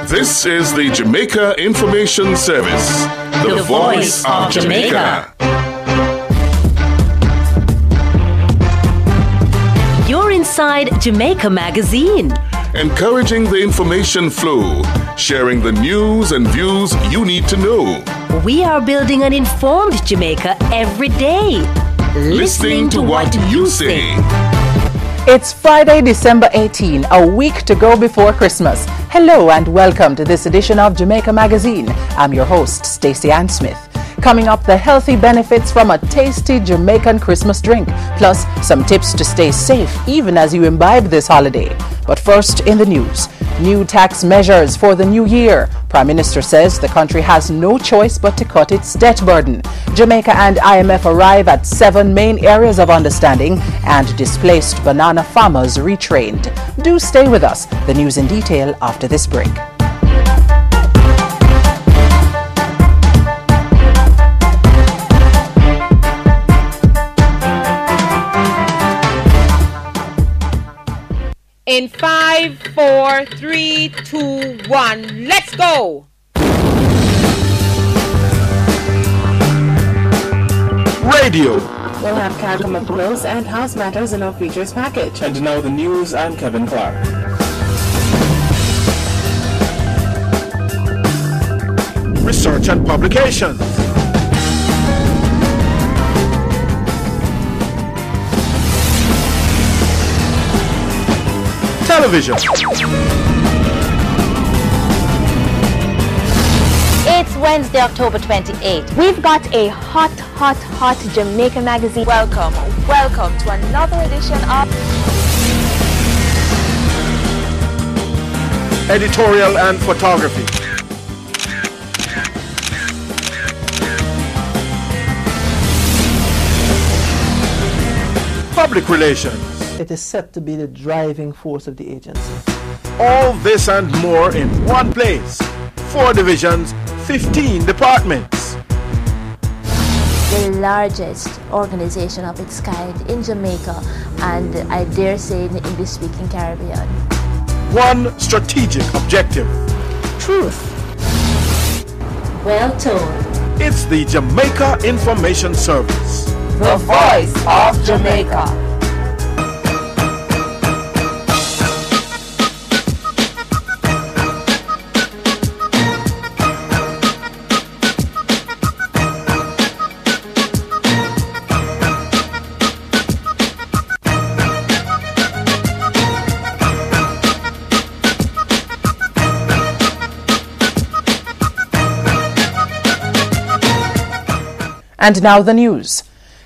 This is the Jamaica Information Service, the voice of Jamaica. You're inside Jamaica Magazine. Encouraging the information flow, sharing the news and views you need to know. We are building an informed Jamaica every day. Listening to what you say. It's Friday, December 18, a week to go before Christmas. Hello and welcome to this edition of Jamaica Magazine. I'm your host, Stacey Ann Smith. Coming up, the healthy benefits from a tasty Jamaican Christmas drink, plus some tips to stay safe even as you imbibe this holiday. But first, in the news, new tax measures for the new year. Prime Minister says the country has no choice but to cut its debt burden. Jamaica and IMF arrive at 7 main areas of understanding, and displaced banana farmers retrained. Do stay with us. The news in detail after this break. In 5, 4, 3, 2, 1, let's go! Radio. We'll have Carrick McClose and House Matters in our features package. And now the news, I'm Kevin Clark. Research and publications. Television. It's Wednesday, October 28th. We've got a hot Jamaica Magazine. Welcome to another edition of Editorial and photography. Public relations. It is set to be the driving force of the agency. All this and more in one place. 4 divisions, 15 departments. The largest organization of its kind in Jamaica, and I dare say in the English-speaking Caribbean. One strategic objective. Truth. Well told. It's the Jamaica Information Service. the voice of Jamaica. And now the news.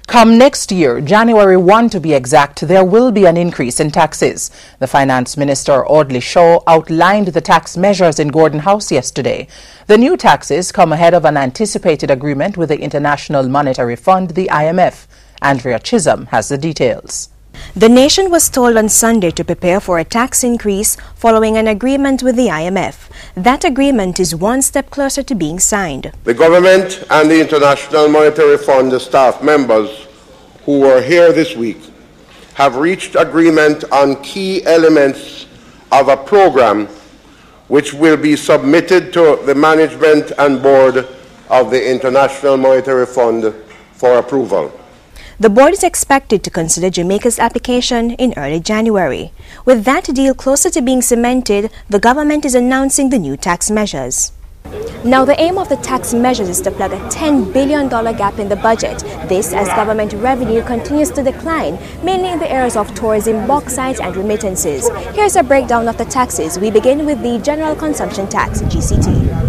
Come next year, January 1 to be exact, there will be an increase in taxes. The Finance Minister, Audley Shaw, outlined the tax measures in Gordon House yesterday. The new taxes come ahead of an anticipated agreement with the International Monetary Fund, the IMF. Andrea Chisholm has the details. The nation was told on Sunday to prepare for a tax increase following an agreement with the IMF. That agreement is one step closer to being signed. The government and the International Monetary Fund staff members who were here this week have reached agreement on key elements of a program which will be submitted to the management and board of the International Monetary Fund for approval. The board is expected to consider Jamaica's application in early January. With that deal closer to being cemented, the government is announcing the new tax measures. Now, the aim of the tax measures is to plug a $10 billion gap in the budget. This as government revenue continues to decline, mainly in the areas of tourism, bauxite and remittances. Here's a breakdown of the taxes. We begin with the General Consumption Tax, GCT.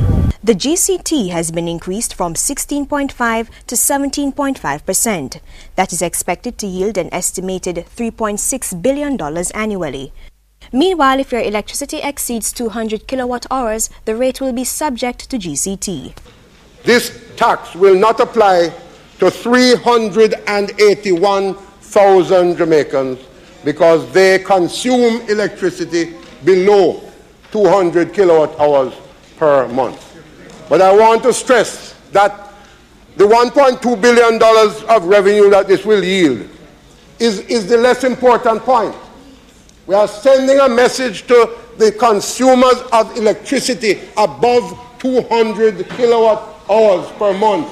The GCT has been increased from 16.5 to 17.5%. That is expected to yield an estimated $3.6 billion annually. Meanwhile, if your electricity exceeds 200 kilowatt hours, the rate will be subject to GCT. This tax will not apply to 381,000 Jamaicans because they consume electricity below 200 kilowatt hours per month. But I want to stress that the $1.2 billion of revenue that this will yield is the less important point. We are sending a message to the consumers of electricity above 200 kilowatt hours per month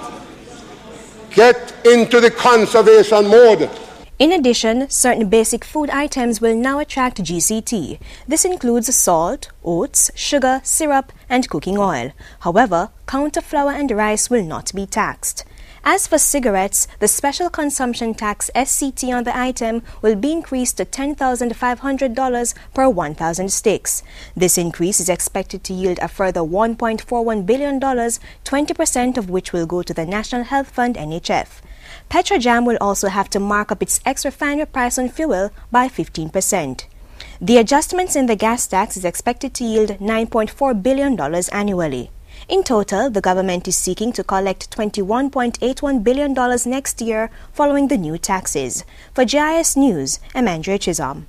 get into the conservation mode. In addition, certain basic food items will now attract GCT. This includes salt, oats, sugar, syrup, and cooking oil. However, counter flour and rice will not be taxed. As for cigarettes, the special consumption tax SCT on the item will be increased to $10,500 per 1,000 sticks. This increase is expected to yield a further $1.41 billion, 20% of which will go to the National Health Fund NHF. Petrojam will also have to mark up its ex-refinery price on fuel by 15%. The adjustments in the gas tax is expected to yield $9.4 billion annually. In total, the government is seeking to collect $21.81 billion next year following the new taxes. For GIS News, I'm Andrea Chisholm.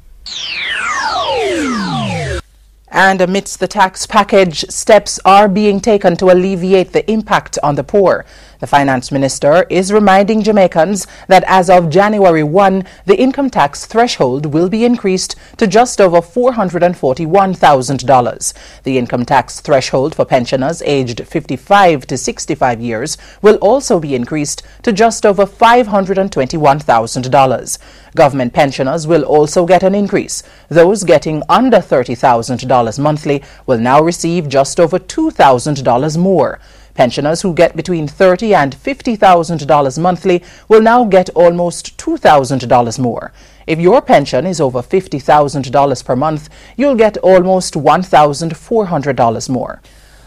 And amidst the tax package, steps are being taken to alleviate the impact on the poor. The finance minister is reminding Jamaicans that as of January 1, the income tax threshold will be increased to just over $441,000. The income tax threshold for pensioners aged 55 to 65 years will also be increased to just over $521,000. Government pensioners will also get an increase. Those getting under $30,000 monthly will now receive just over $2,000 more. Pensioners who get between $30,000 and $50,000 monthly will now get almost $2,000 more. If your pension is over $50,000 per month, you'll get almost $1,400 more.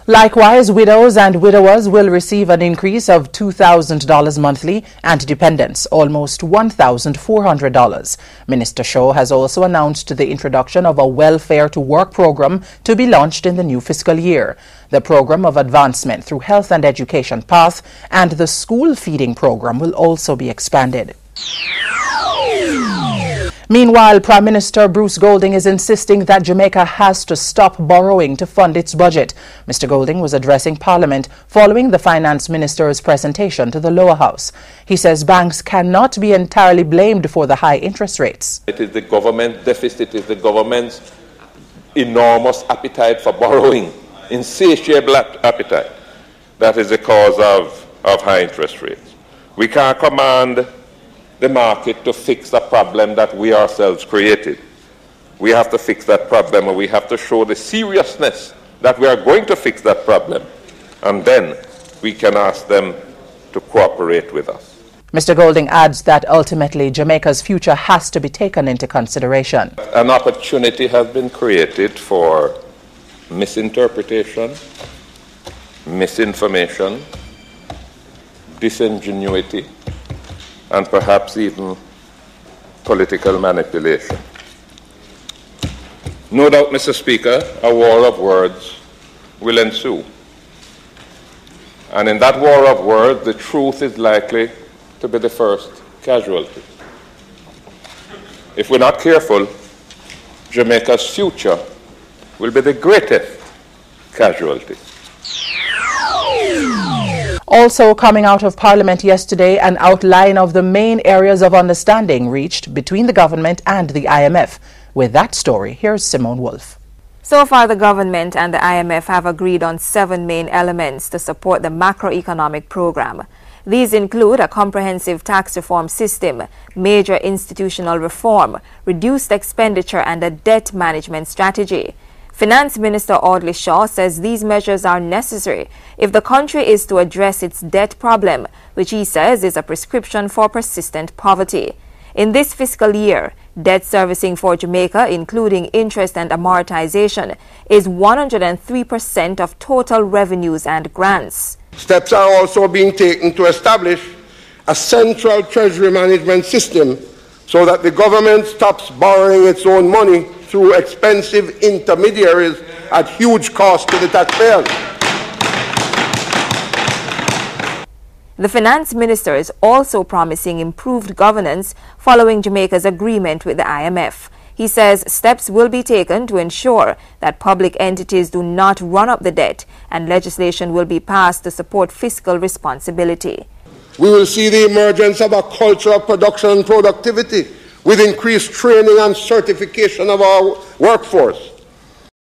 Likewise, widows and widowers will receive an increase of $2,000 monthly and dependents almost $1,400. Minister Shaw has also announced the introduction of a Welfare to Work program to be launched in the new fiscal year. The program of advancement through health and education path and the school feeding program will also be expanded. Meanwhile, Prime Minister Bruce Golding is insisting that Jamaica has to stop borrowing to fund its budget. Mr. Golding was addressing Parliament following the Finance Minister's presentation to the lower house. He says banks cannot be entirely blamed for the high interest rates. It is the government deficit, it is the government's enormous appetite for borrowing, insatiable appetite, that is the cause of high interest rates. We can't command the market to fix a problem that we ourselves created. We have to fix that problem, and we have to show the seriousness that we are going to fix that problem, and then we can ask them to cooperate with us. Mr. Golding adds that ultimately Jamaica's future has to be taken into consideration. An opportunity has been created for misinterpretation, misinformation, disingenuity, and perhaps even political manipulation. No doubt, Mr. Speaker, a war of words will ensue. And in that war of words, the truth is likely to be the first casualty. If we're not careful, Jamaica's future will be the greatest casualty. Also coming out of Parliament yesterday, an outline of the main areas of understanding reached between the government and the IMF. With that story, here's Simone Wolf. So far, the government and the IMF have agreed on 7 main elements to support the macroeconomic program. These include a comprehensive tax reform system, major institutional reform, reduced expenditure, and a debt management strategy. Finance Minister Audley Shaw says these measures are necessary if the country is to address its debt problem, which he says is a prescription for persistent poverty. In this fiscal year, debt servicing for Jamaica, including interest and amortization, is 103% of total revenues and grants. Steps are also being taken to establish a central treasury management system so that the government stops borrowing its own money through expensive intermediaries at huge cost to the taxpayers. The finance minister is also promising improved governance following Jamaica's agreement with the IMF. He says steps will be taken to ensure that public entities do not run up the debt, and legislation will be passed to support fiscal responsibility. We will see the emergence of a culture of production and productivity with increased training and certification of our workforce.